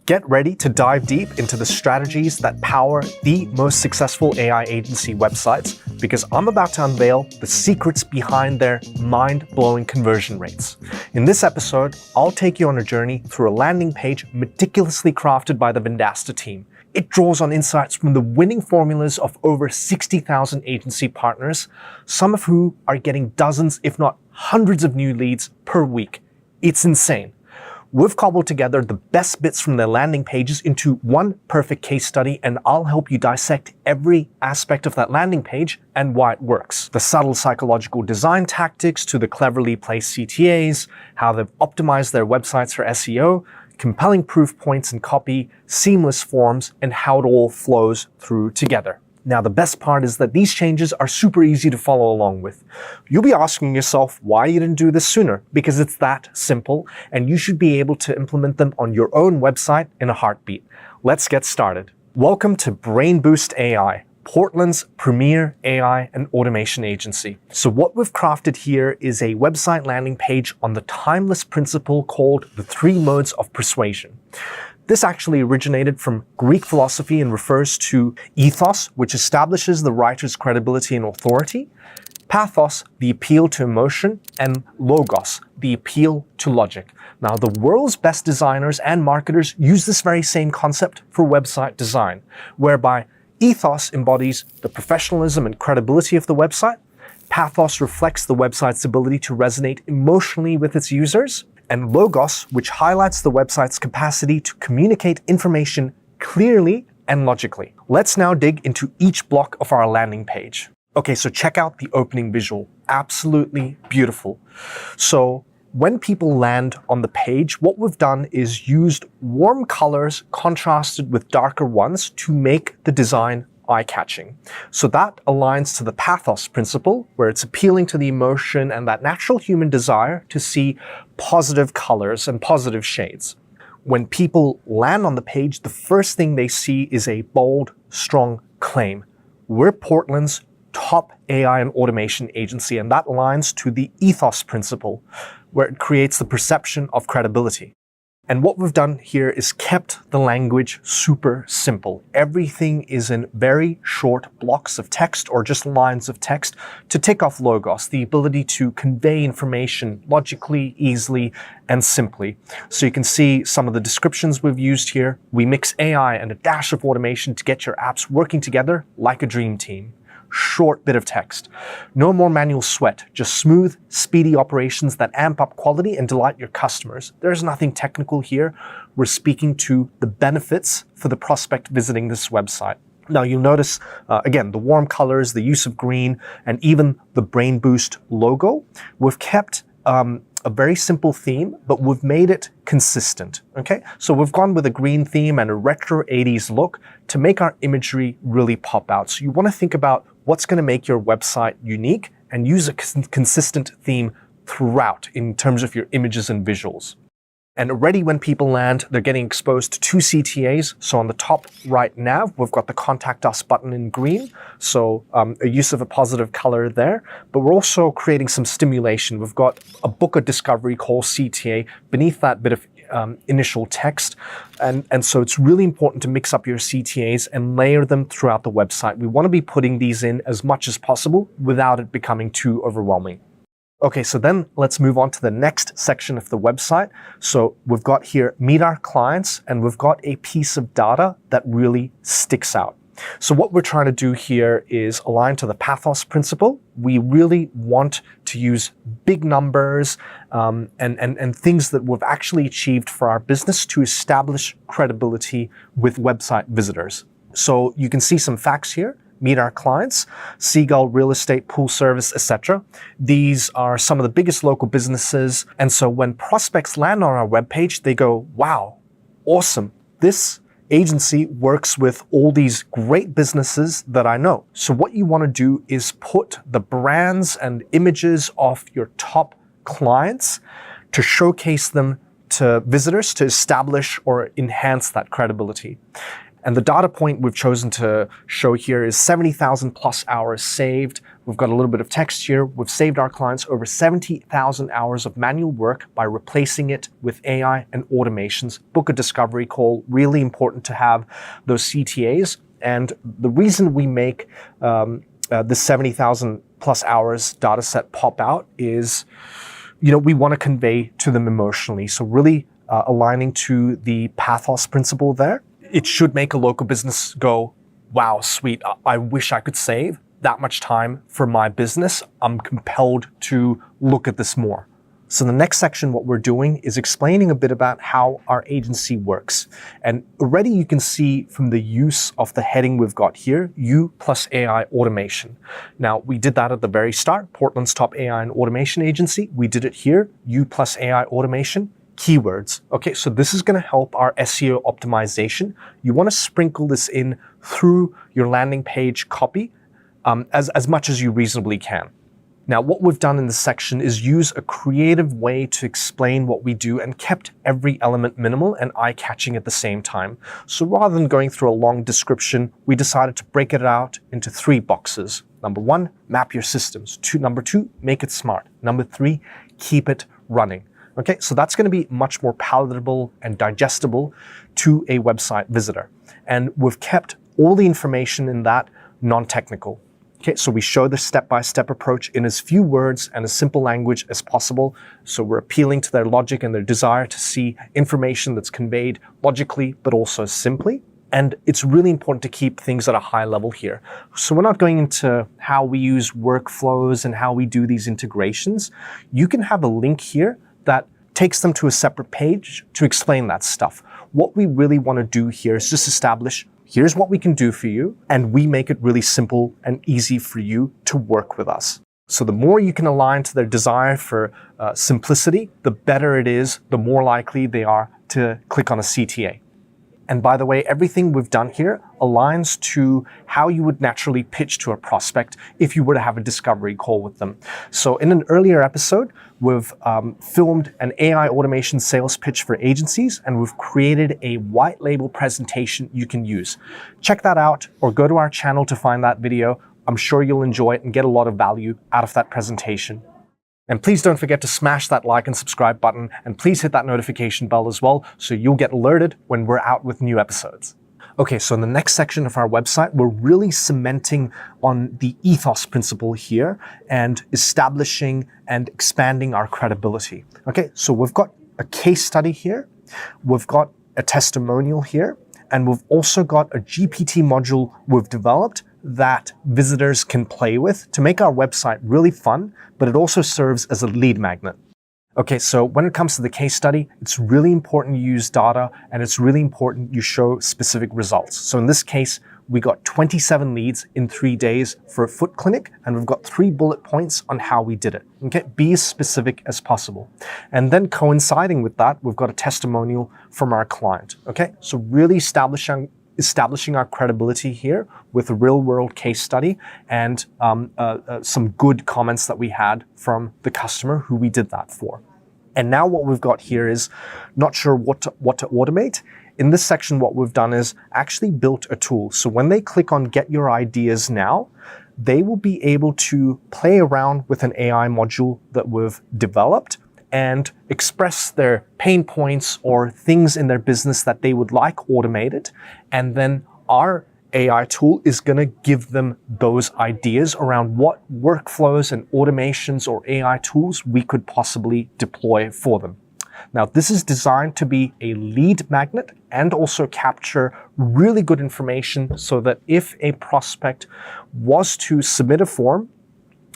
Get ready to dive deep into the strategies that power the most successful AI agency websites, because I'm about to unveil the secrets behind their mind-blowing conversion rates. In this episode, I'll take you on a journey through a landing page meticulously crafted by the Vendasta team. It draws on insights from the winning formulas of over 60,000 agency partners, some of who are getting dozens, if not hundreds of new leads per week. It's insane. We've cobbled together the best bits from their landing pages into one perfect case study, and I'll help you dissect every aspect of that landing page and why it works. The subtle psychological design tactics to the cleverly placed CTAs, how they've optimized their websites for SEO, compelling proof points and copy, seamless forms, and how it all flows through together. Now, the best part is that these changes are super easy to follow along with. You'll be asking yourself why you didn't do this sooner, because it's that simple, and you should be able to implement them on your own website in a heartbeat. Let's get started. Welcome to BrainBoost AI, Portland's premier AI and automation agency. So what we've crafted here is a website landing page on the timeless principle called the 3 modes of persuasion. This actually originated from Greek philosophy and refers to ethos, which establishes the writer's credibility and authority, pathos, the appeal to emotion, and logos, the appeal to logic. Now, the world's best designers and marketers use this very same concept for website design, whereby ethos embodies the professionalism and credibility of the website, pathos reflects the website's ability to resonate emotionally with its users, and logos, which highlights the website's capacity to communicate information clearly and logically. Let's now dig into each block of our landing page. Okay, so check out the opening visual. Absolutely beautiful. So when people land on the page, what we've done is used warm colors contrasted with darker ones to make the design eye-catching. So that aligns to the pathos principle, where it's appealing to the emotion and that natural human desire to see positive colors and positive shades. When people land on the page, the first thing they see is a bold, strong claim. We're Portland's top AI and automation agency, and that aligns to the ethos principle, where it creates the perception of credibility. And what we've done here is kept the language super simple. Everything is in very short blocks of text or just lines of text to tick off logos, the ability to convey information logically, easily, and simply. So you can see some of the descriptions we've used here. We mix AI and a dash of automation to get your apps working together like a dream team. Short bit of text. No more manual sweat, just smooth, speedy operations that amp up quality and delight your customers. There's nothing technical here. We're speaking to the benefits for the prospect visiting this website. Now you'll notice, again, the warm colors, the use of green, and even the BrainBoost logo. We've kept a very simple theme, but we've made it consistent, okay? So we've gone with a green theme and a retro 80s look to make our imagery really pop out. So you want to think about what's going to make your website unique and use a consistent theme throughout in terms of your images and visuals. And already when people land, they're getting exposed to 2 CTAs. So on the top right nav, we've got the Contact Us button in green. So a use of a positive color there. But we're also creating some stimulation. We've got a book a discovery call CTA beneath that bit of initial text. And so it's really important to mix up your CTAs and layer them throughout the website. We want to be putting these in as much as possible without it becoming too overwhelming. Okay, so then let's move on to the next section of the website. So we've got here, meet our clients, and we've got a piece of data that really sticks out. So what we're trying to do here is align to the pathos principle. We really want to use big numbers and things that we've actually achieved for our business to establish credibility with website visitors. So you can see some facts here. Meet our clients, Seagull Real Estate, Pool Service, etc. These are some of the biggest local businesses. And so when prospects land on our webpage, they go, wow, awesome. This agency works with all these great businesses that I know. So what you want to do is put the brands and images of your top clients to showcase them to visitors to establish or enhance that credibility. And the data point we've chosen to show here is 70,000 plus hours saved. We've got a little bit of text here. We've saved our clients over 70,000 hours of manual work by replacing it with AI and automations. Book a discovery call, really important to have those CTAs. And the reason we make the 70,000 plus hours data set pop out is, we want to convey to them emotionally. So really aligning to the pathos principle there. It should make a local business go, wow, sweet, I wish I could save that much time for my business. I'm compelled to look at this more. So the next section, what we're doing is explaining a bit about how our agency works. And already you can see from the use of the heading we've got here, U plus AI automation. Now, we did that at the very start, Portland's top AI and automation agency. We did it here, U plus AI automation. Keywords. Okay, so this is going to help our SEO optimization. You want to sprinkle this in through your landing page copy as much as you reasonably can. Now, what we've done in this section is use a creative way to explain what we do and kept every element minimal and eye-catching at the same time. So rather than going through a long description, we decided to break it out into 3 boxes. Number 1, map your systems. Number 2, make it smart. Number 3, keep it running. Okay, so that's going to be much more palatable and digestible to a website visitor. And we've kept all the information in that non-technical. Okay, so we show the step-by-step approach in as few words and as simple language as possible. So we're appealing to their logic and their desire to see information that's conveyed logically, but also simply. And it's really important to keep things at a high level here. So we're not going into how we use workflows and how we do these integrations. You can have a link here that takes them to a separate page to explain that stuff. What we really want to do here is just establish, here's what we can do for you, and we make it really simple and easy for you to work with us. So the more you can align to their desire for simplicity, the better it is, the more likely they are to click on a CTA. And by the way, everything we've done here aligns to how you would naturally pitch to a prospect if you were to have a discovery call with them. So in an earlier episode, we've filmed an AI automation sales pitch for agencies, and we've created a white label presentation you can use. Check that out or go to our channel to find that video. I'm sure you'll enjoy it and get a lot of value out of that presentation. And please don't forget to smash that like and subscribe button, and please hit that notification bell as well so you'll get alerted when we're out with new episodes. Okay, so in the next section of our website, we're really cementing on the ethos principle here and establishing and expanding our credibility. Okay, so we've got a case study here, we've got a testimonial here, and we've also got a GPT module we've developed that visitors can play with to make our website really fun, but it also serves as a lead magnet. Okay, so when it comes to the case study, it's really important you use data, and it's really important you show specific results. So in this case, we got 27 leads in 3 days for a foot clinic, and we've got 3 bullet points on how we did it. Okay, be as specific as possible. And then coinciding with that, we've got a testimonial from our client. Okay, so really establishing our credibility here with a real-world case study and some good comments that we had from the customer who we did that for. And now what we've got here is not sure what to automate. In this section, what we've done is actually built a tool. So when they click on Get Your Ideas Now, they will be able to play around with an AI module that we've developed and express their pain points or things in their business that they would like automated. And then our AI tool is going to give them those ideas around what workflows and automations or AI tools we could possibly deploy for them. Now, this is designed to be a lead magnet and also capture really good information so that if a prospect was to submit a form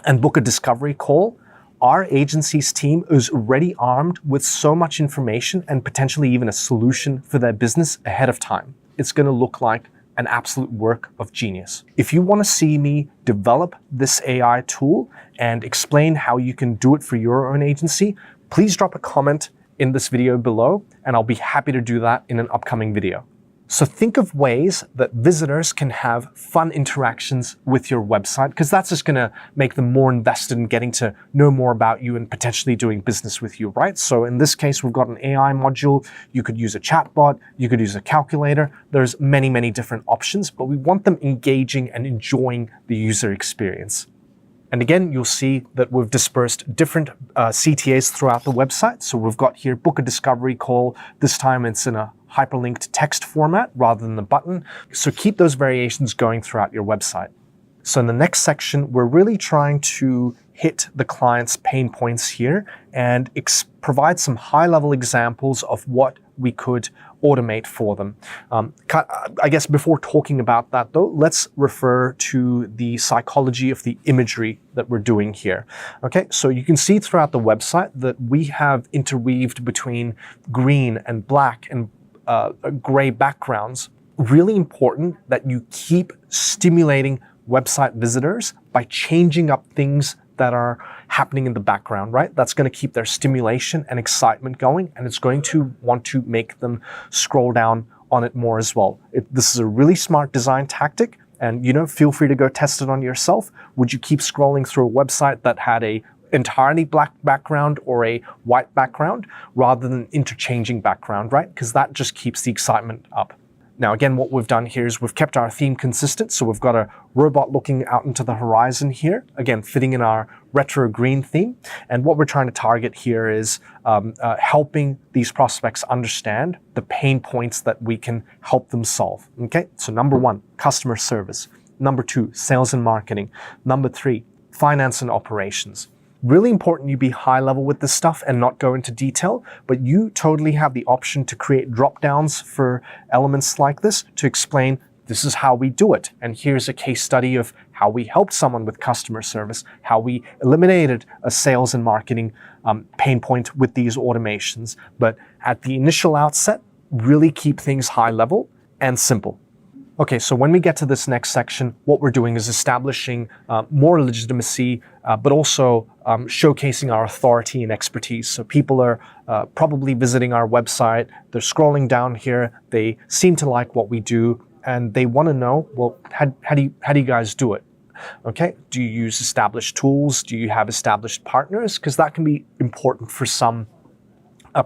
and book a discovery call, our agency's team is already armed with so much information and potentially even a solution for their business ahead of time. It's going to look like an absolute work of genius. If you want to see me develop this AI tool and explain how you can do it for your own agency, please drop a comment in this video below, and I'll be happy to do that in an upcoming video. So think of ways that visitors can have fun interactions with your website, because that's just going to make them more invested in getting to know more about you and potentially doing business with you, right? So in this case, we've got an AI module. You could use a chatbot. You could use a calculator. There's many, many different options, but we want them engaging and enjoying the user experience. And again, you'll see that we've dispersed different CTAs throughout the website. So we've got here, book a discovery call. This time it's in a hyperlinked text format rather than the button. So keep those variations going throughout your website. So in the next section, we're really trying to hit the client's pain points here and provide some high-level examples of what we could automate for them. I guess before talking about that though, let's refer to the psychology of the imagery that we're doing here. Okay, so you can see throughout the website that we have interweaved between green and black and gray backgrounds. Really important that you keep stimulating website visitors by changing up things that are happening in the background, right? That's going to keep their stimulation and excitement going, and it's going to want to make them scroll down on it more as well. This is a really smart design tactic, and feel free to go test it on yourself. Would you keep scrolling through a website that had a entirely black background or a white background rather than interchanging background, right? Because that just keeps the excitement up. Now, again, what we've done here is we've kept our theme consistent. So we've got a robot looking out into the horizon here, again, fitting in our retro green theme. And what we're trying to target here is helping these prospects understand the pain points that we can help them solve. Okay, so number 1, customer service. Number 2, sales and marketing. Number 3, finance and operations. Really important you be high level with this stuff and not go into detail, but you totally have the option to create drop downs for elements like this to explain this is how we do it. And here's a case study of how we helped someone with customer service, how we eliminated a sales and marketing pain point with these automations. But at the initial outset, really keep things high level and simple. Okay, so when we get to this next section, what we're doing is establishing more legitimacy, but also showcasing our authority and expertise. So people are probably visiting our website, they're scrolling down here, they seem to like what we do, and they want to know, well, how do you guys do it? Okay, do you use established tools? Do you have established partners? Because that can be important for some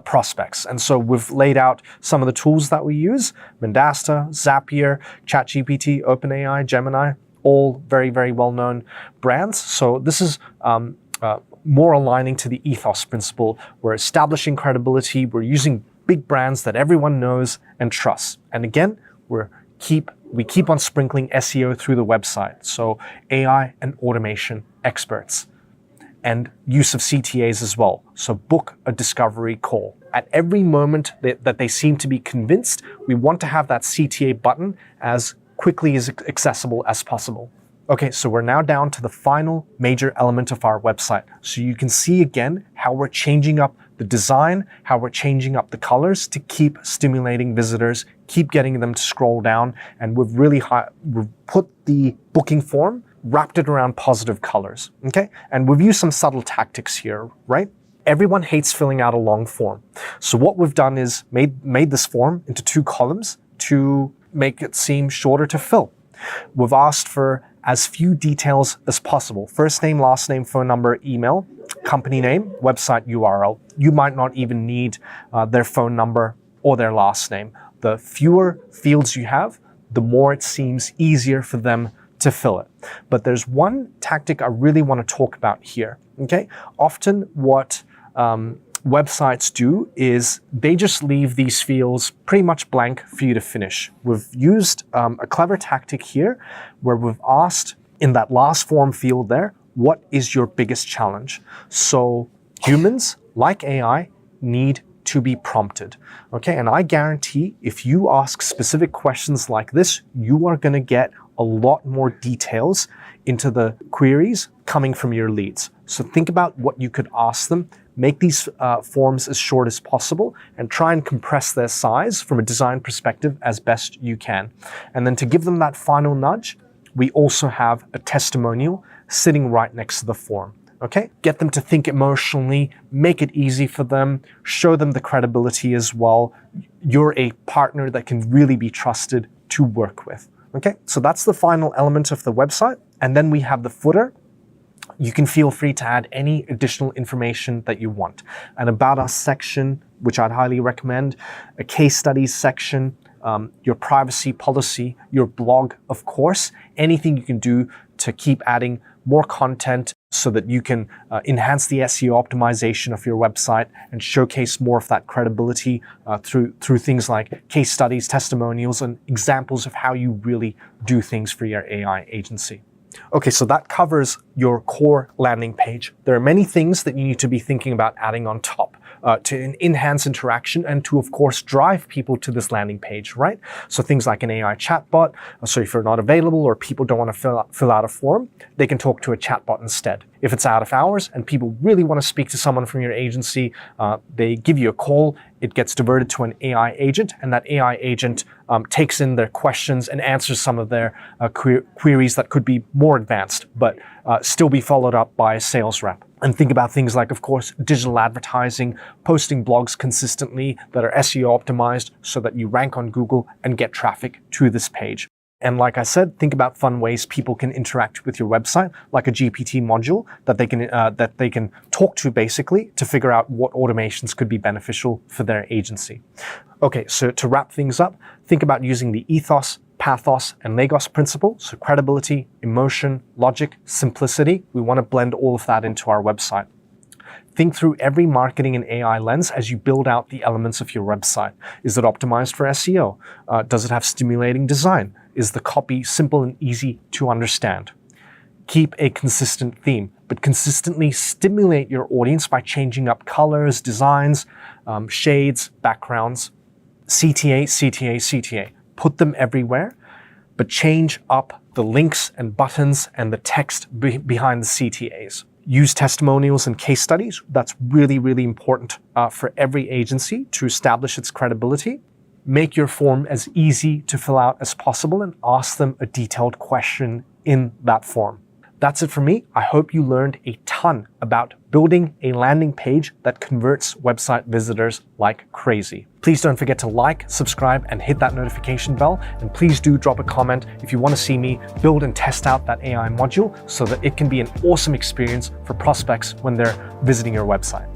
prospects. And so we've laid out some of the tools that we use: Mendasta, Zapier, ChatGPT, OpenAI, Gemini, all very, very well-known brands. So this is more aligning to the ethos principle. We're establishing credibility. We're using big brands that everyone knows and trusts. And again, we keep on sprinkling SEO through the website. So AI and automation experts, and use of CTAs as well. So book a discovery call. At every moment that they seem to be convinced, we want to have that CTA button as quickly as accessible as possible. Okay, so we're now down to the final major element of our website. So you can see again how we're changing up the design, how we're changing up the colors to keep stimulating visitors, keep getting them to scroll down, and we've put the booking form, wrapped it around positive colors, okay? And we've used some subtle tactics here, right? Everyone hates filling out a long form. So what we've done is made this form into 2 columns to make it seem shorter to fill. We've asked for as few details as possible: first name, last name, phone number, email, company name, website URL. You might not even need their phone number or their last name. The fewer fields you have, the more it seems easier for them to fill it. But there's one tactic I really want to talk about here, okay? Often what websites do is they just leave these fields pretty much blank for you to finish. We've used a clever tactic here where we've asked in that last form field there, what is your biggest challenge? So humans, like AI, need to be prompted, okay? And I guarantee if you ask specific questions like this, you are going to get a lot more details into the queries coming from your leads. So think about what you could ask them, make these forms as short as possible, and try and compress their size from a design perspective as best you can. And then to give them that final nudge, we also have a testimonial sitting right next to the form. Okay? Get them to think emotionally, make it easy for them, show them the credibility as well. You're a partner that can really be trusted to work with. Okay? So that's the final element of the website. And then we have the footer. You can feel free to add any additional information that you want. An About Us section, which I'd highly recommend, a case studies section, your privacy policy, your blog, of course, anything you can do to keep adding more content so that you can enhance the SEO optimization of your website and showcase more of that credibility through things like case studies, testimonials, and examples of how you really do things for your AI agency. Okay, so that covers your core landing page. There are many things that you need to be thinking about adding on top to enhance interaction and to, of course, drive people to this landing page, right? So things like an AI chatbot. So if you're not available or people don't want to fill out a form, they can talk to a chatbot instead. If it's out of hours and people really want to speak to someone from your agency, they give you a call, it gets diverted to an AI agent, and that AI agent takes in their questions and answers some of their queries that could be more advanced, but still be followed up by a sales rep. And think about things like, of course, digital advertising, posting blogs consistently that are SEO optimized so that you rank on Google and get traffic to this page. And like I said, think about fun ways people can interact with your website, like a GPT module that they can talk to basically to figure out what automations could be beneficial for their agency. Okay, so to wrap things up, think about using the ethos, pathos, and Lagos principle. So credibility, emotion, logic, simplicity. We want to blend all of that into our website. Think through every marketing and AI lens as you build out the elements of your website. Is it optimized for SEO? Does it have stimulating design? Is the copy simple and easy to understand? Keep a consistent theme, but consistently stimulate your audience by changing up colors, designs, shades, backgrounds. CTA, CTA, CTA. Put them everywhere, but change up the links and buttons and the text behind the CTAs. Use testimonials and case studies. That's really, really important for every agency to establish its credibility. Make your form as easy to fill out as possible and ask them a detailed question in that form. That's it for me. I hope you learned a ton about building a landing page that converts website visitors like crazy. Please don't forget to like, subscribe, and hit that notification bell. And please do drop a comment if you want to see me build and test out that AI module so that it can be an awesome experience for prospects when they're visiting your website.